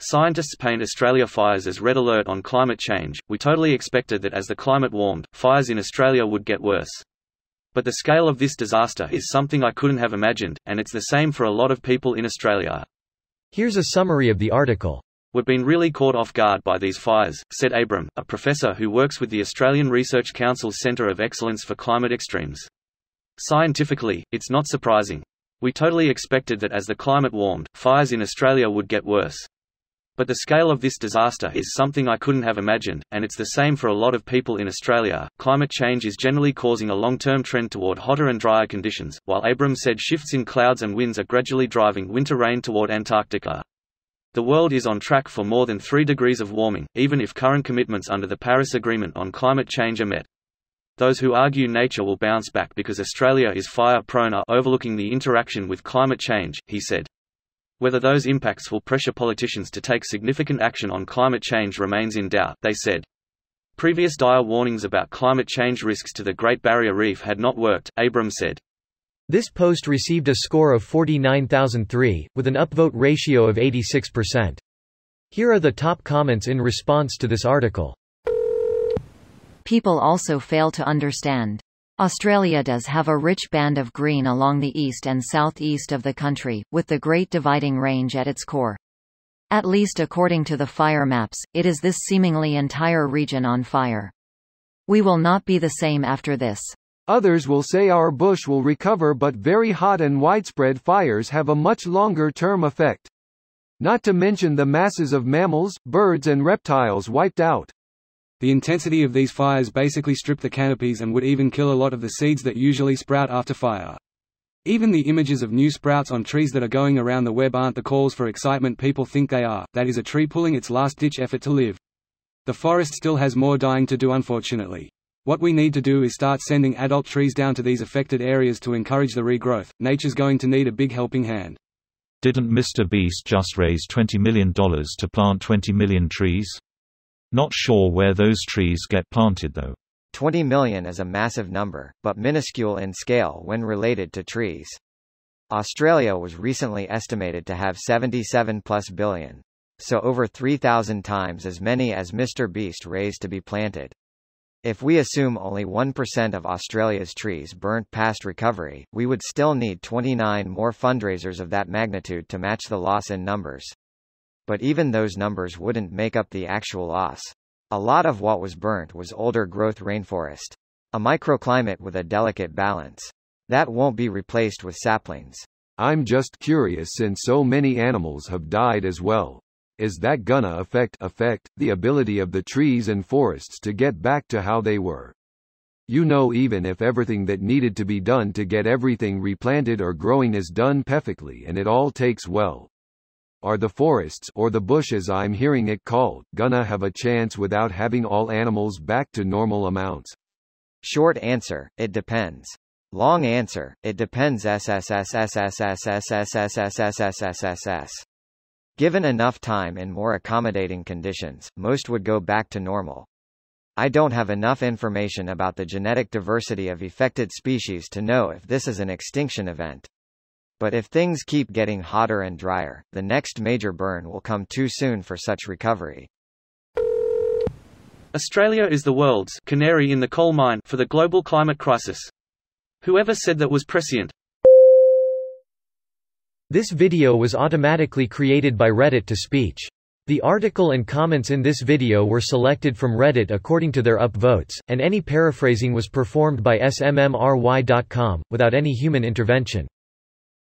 Scientists paint Australia fires as red alert on climate change. We totally expected that as the climate warmed, fires in Australia would get worse. But the scale of this disaster is something I couldn't have imagined, and it's the same for a lot of people in Australia. Here's a summary of the article. We've been really caught off guard by these fires, said Abram, a professor who works with the Australian Research Council's Centre of Excellence for Climate Extremes. Scientifically, it's not surprising. We totally expected that as the climate warmed, fires in Australia would get worse. But the scale of this disaster is something I couldn't have imagined, and it's the same for a lot of people in Australia. Climate change is generally causing a long-term trend toward hotter and drier conditions, while Abram said shifts in clouds and winds are gradually driving winter rain toward Antarctica. The world is on track for more than 3 degrees of warming, even if current commitments under the Paris Agreement on climate change are met. Those who argue nature will bounce back because Australia is fire-prone are overlooking the interaction with climate change, he said. Whether those impacts will pressure politicians to take significant action on climate change remains in doubt, they said. Previous dire warnings about climate change risks to the Great Barrier Reef had not worked, Abram said. This post received a score of 49,003, with an upvote ratio of 86%. Here are the top comments in response to this article. People also fail to understand. Australia does have a rich band of green along the east and southeast of the country, with the Great Dividing Range at its core. At least according to the fire maps, it is this seemingly entire region on fire. We will not be the same after this. Others will say our bush will recover, but very hot and widespread fires have a much longer-term effect. Not to mention the masses of mammals, birds and reptiles wiped out. The intensity of these fires basically strip the canopies and would even kill a lot of the seeds that usually sprout after fire. Even the images of new sprouts on trees that are going around the web aren't the cause for excitement people think they are, that is a tree pulling its last-ditch effort to live. The forest still has more dying to do, unfortunately. What we need to do is start sending adult trees down to these affected areas to encourage the regrowth. Nature's going to need a big helping hand. Didn't Mr. Beast just raise $20 million to plant 20 million trees? Not sure where those trees get planted though. 20 million is a massive number, but minuscule in scale when related to trees. Australia was recently estimated to have 77+ billion. So over 3,000 times as many as Mr. Beast raised to be planted. If we assume only 1% of Australia's trees burnt past recovery, we would still need 29 more fundraisers of that magnitude to match the loss in numbers. But even those numbers wouldn't make up the actual loss. A lot of what was burnt was older growth rainforest. A microclimate with a delicate balance. That won't be replaced with saplings. I'm just curious, since so many animals have died as well. Is that gonna affect the ability of the trees and forests to get back to how they were? You know, even if everything that needed to be done to get everything replanted or growing is done perfectly and it all takes well. Are the forests, or the bush as I'm hearing it called, gonna have a chance without having all animals back to normal amounts? Short answer, it depends. Long answer, it depends. Given enough time and more accommodating conditions, most would go back to normal. I don't have enough information about the genetic diversity of affected species to know if this is an extinction event. But if things keep getting hotter and drier, the next major burn will come too soon for such recovery. Australia is the world's canary in the coal mine for the global climate crisis. Whoever said that was prescient? This video was automatically created by Reddit to speech. The article and comments in this video were selected from Reddit according to their upvotes, and any paraphrasing was performed by smmry.com, without any human intervention.